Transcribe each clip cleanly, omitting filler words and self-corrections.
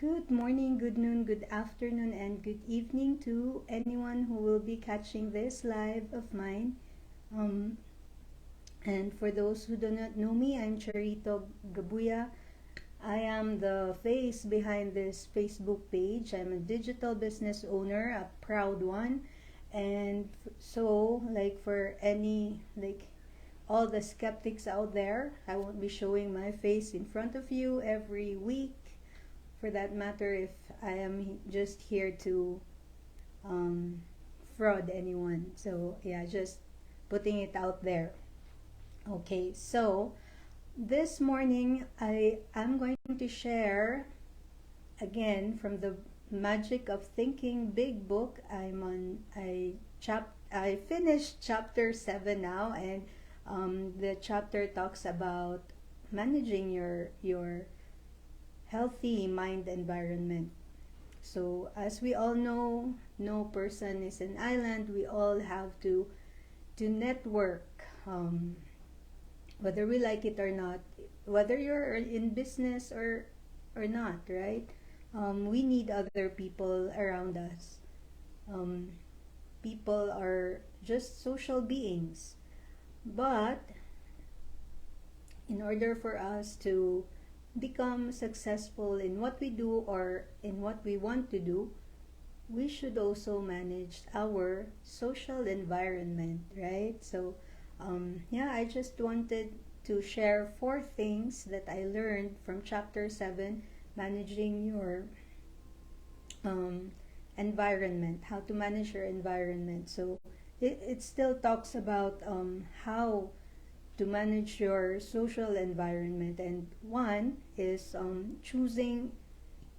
Good morning, good noon, good afternoon, and good evening to anyone who will be catching this live of mine. Um, and for those who do not know me, I'm 𝐅𝐢𝐫𝐬𝐭. I am the face behind this Facebook page. I'm a digital business owner, a proud one. And so, like for all the skeptics out there, I won't be showing my face in front of you every week. For that matter, if I am just here to um, fraud anyone. So yeah, just putting it out there. Okay, so this morning I am going to share again from the Magic of Thinking Big book. I finished chapter 7 now, and the chapter talks about managing your healthy mind environment. So as we all know, no person is an island. We all have to network, whether we like it or not, whether you're in business or not, right? We need other people around us. Um, People are just social beings, but in order for us to become successful in what we do or in what we want to do, we should also manage our social environment, right? So, yeah, I just wanted to share 4 things that I learned from chapter 7, managing your um, environment, how to manage your environment. So, it still talks about how to manage your social environment, and one is choosing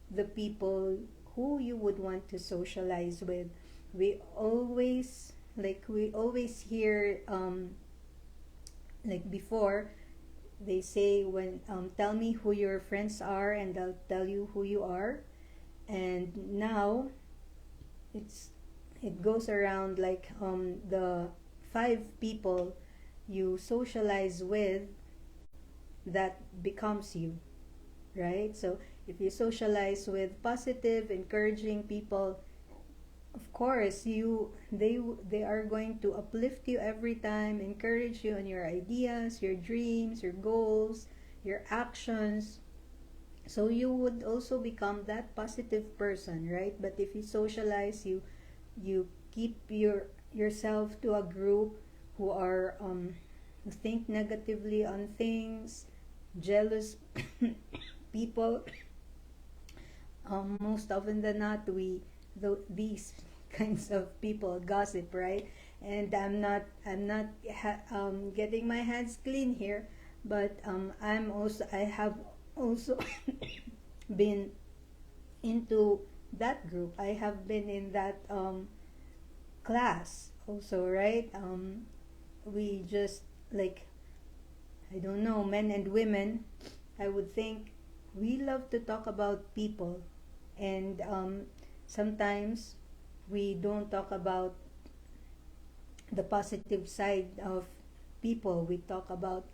the people who you would want to socialize with. We always hear like before, they say, when tell me who your friends are and I'll tell you who you are. And now it's it goes around like the 5 people you socialize with, that becomes you, right? So if you socialize with positive, encouraging people, of course they are going to uplift you every time, encourage you on your ideas, your dreams, your goals, your actions. So you would also become that positive person, right? But if you socialize, you keep yourself to a group who are who think negatively on things, jealous people. Most often than not, these kinds of people gossip, right? And I'm not getting my hands clean here, but I have also been into that group. I have been in that class also, right? We just, like, I don't know, men and women, I would think we love to talk about people, and sometimes we don't talk about the positive side of people. We talk about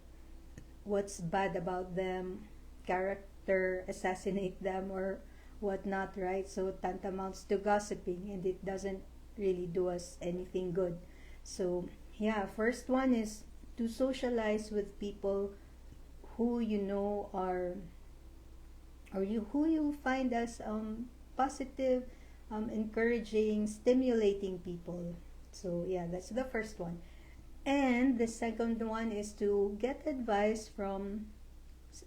what's bad about them, character assassinate them, or whatnot, right? So tantamounts to gossiping, and it doesn't really do us anything good. So yeah, first one is to socialize with people who you know are, or who you find as positive, encouraging, stimulating people. So yeah, that's the first one. And the second one is to get advice from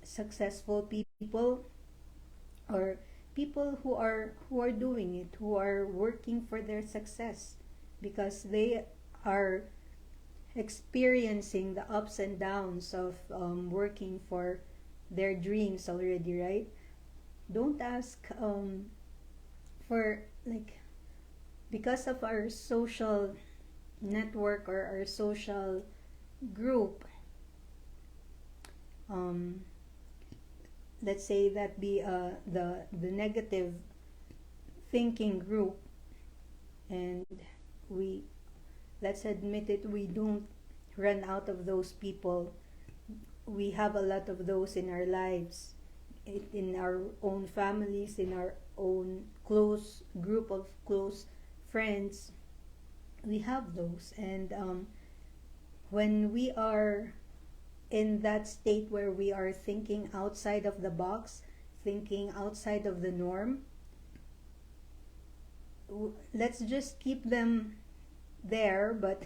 successful people, or people who are doing it, who are working for their success, because they are experiencing the ups and downs of working for their dreams already, right? Don't ask for, like, because of our social network or our social group, um, let's say that be the negative thinking group, and we let's admit it, we don't run out of those people. We have a lot of those in our lives. in our own families, in our own close group of close friends. We have those, and when we are in that state where we are thinking outside of the box, thinking outside of the norm, let's just keep them there. But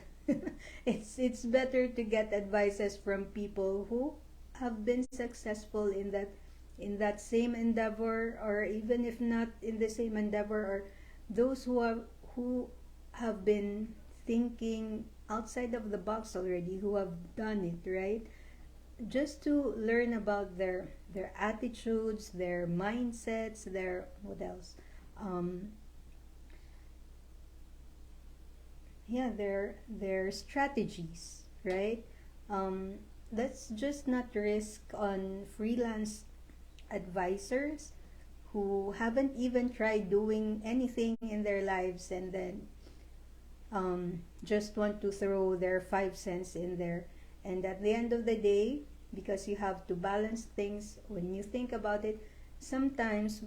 it's better to get advices from people who have been successful in that same endeavor, or even if not in the same endeavor, or those who have been thinking outside of the box already, who have done it, right? Just to learn about their attitudes, their mindsets, their what else? Um, yeah, their strategies, right? Um, let's just not risk on freelance advisors who haven't even tried doing anything in their lives, and then just want to throw their 5 cents in there. And at the end of the day, because you have to balance things, when you think about it, sometimes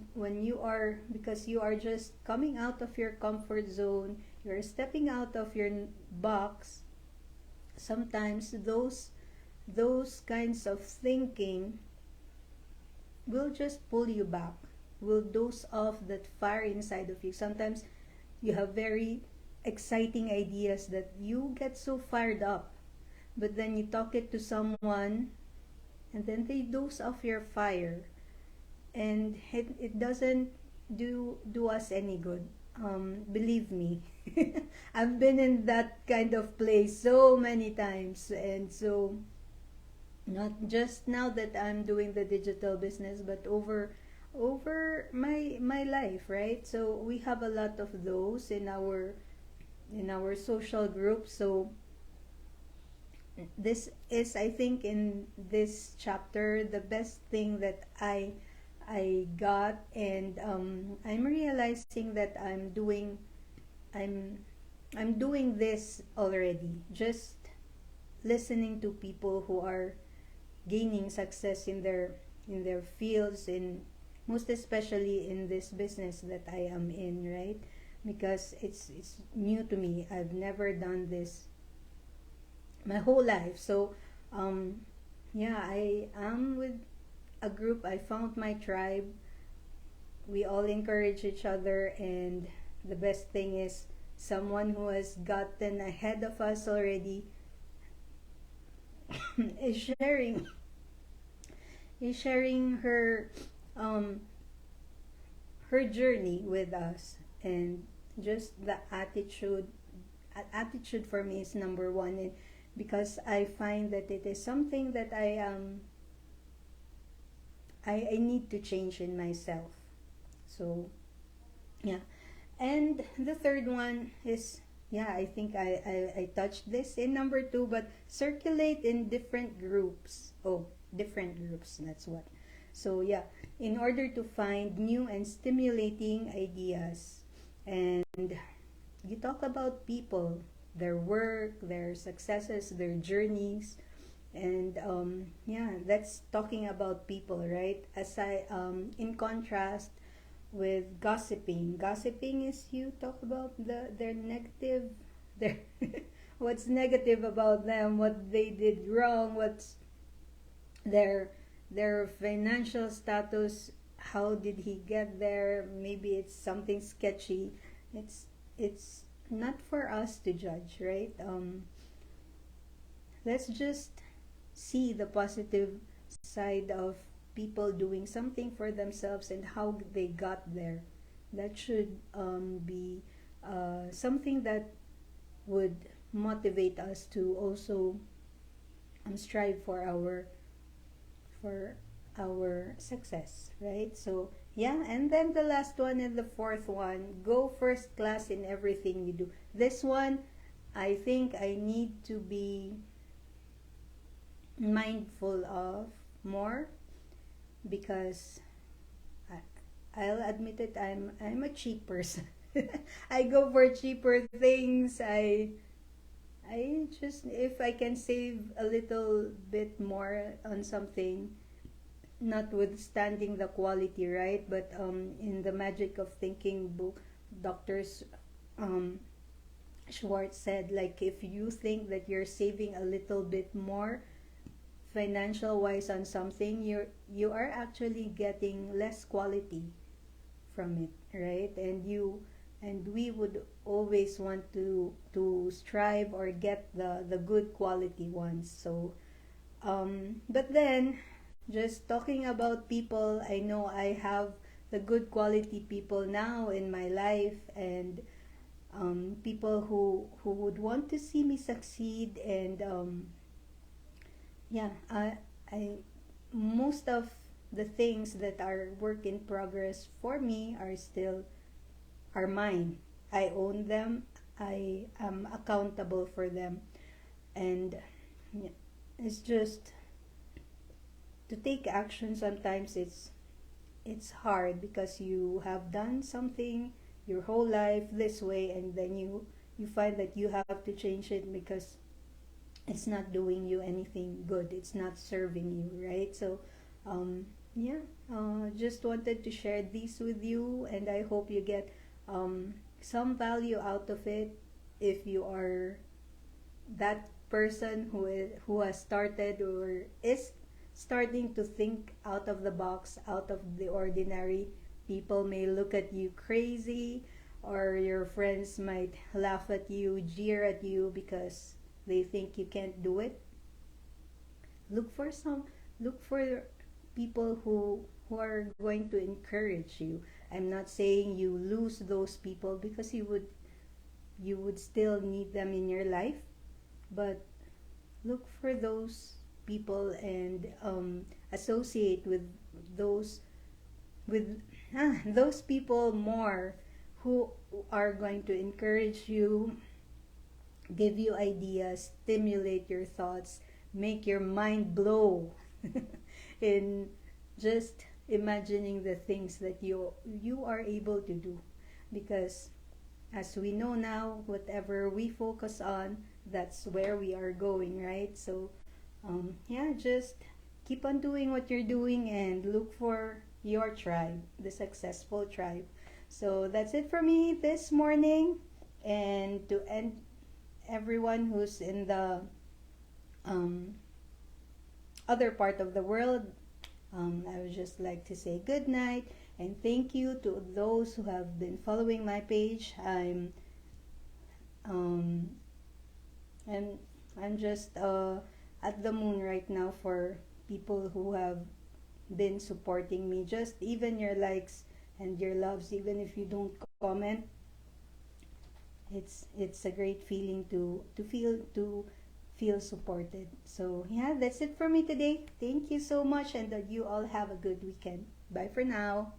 because you are just coming out of your comfort zone, you're stepping out of your box, sometimes those kinds of thinking will just pull you back, will dose off that fire inside of you. Sometimes you have very exciting ideas that you get so fired up, but then you talk it to someone and then they dose off your fire, and it doesn't do us any good. Believe me. I've been in that kind of place so many times, and so not just now that I'm doing the digital business, but over my life, right? So we have a lot of those in our social group. So this is, I think, in this chapter, the best thing that I got, and I'm realizing that I'm doing this already, just listening to people who are gaining success in their fields, in most especially in this business that I am in, right? Because it's new to me. I've never done this my whole life. So yeah, I am with a group. I found my tribe. We all encourage each other, and the best thing is someone who has gotten ahead of us already is sharing her journey with us. And just the attitude for me is number one, and because I find that it is something that I need to change in myself. So yeah. And the third one is, yeah, I think I touched this in number 2, but circulate in different groups. Oh, different groups, that's what. So yeah, in order to find new and stimulating ideas. And you talk about people, their work, their successes, their journeys. And yeah, that's talking about people, right? In contrast with gossiping. Gossiping is you talk about their negative, their what's negative about them, what they did wrong, what's their financial status, how did he get there? Maybe it's something sketchy. It's not for us to judge, right? Let's just see the positive side of people doing something for themselves and how they got there. That should be something that would motivate us to also strive for our success, right? So yeah, and then the last one and the fourth one, go first class in everything you do. This one, I think I need to be mindful of more, because I'll admit it, I'm a cheap person. I go for cheaper things. I just, if I can save a little bit more on something, notwithstanding the quality, right? But in the Magic of Thinking book, Dr. Um, Schwartz said, like, if you think that you're saving a little bit more financial wise on something, you are actually getting less quality from it, right? And we would always want to strive or get the good quality ones. So but then, just talking about people, I know I have the good quality people now in my life, and people who would want to see me succeed. And yeah, I most of the things that are work in progress for me are mine. I own them. I am accountable for them. And yeah, it's just to take action. Sometimes it's hard because you have done something your whole life this way, and then you find that you have to change it because it's not doing you anything good, it's not serving you, right? So yeah, just wanted to share these with you, and I hope you get some value out of it. If you are that person who has started or is starting to think out of the box, out of the ordinary, people may look at you crazy, or your friends might laugh at you, jeer at you because they think you can't do it. Look for some look for people who are going to encourage you. I'm not saying you lose those people, because you would still need them in your life, but look for those people and associate with those with those people more, who are going to encourage you, give you ideas, stimulate your thoughts, make your mind blow in just imagining the things that you are able to do. Because as we know now, whatever we focus on, that's where we are going, right? So yeah, just keep on doing what you're doing and look for your tribe, the successful tribe. So that's it for me this morning. And to end, everyone who's in the um, other part of the world, I would just like to say good night and thank you to those who have been following my page. Um, and I'm just at the moon right now for people who have been supporting me. Just even your likes and your loves, even if you don't comment, it's a great feeling to feel supported. So yeah, that's it for me today. Thank you so much, and that you all have a good weekend. Bye for now.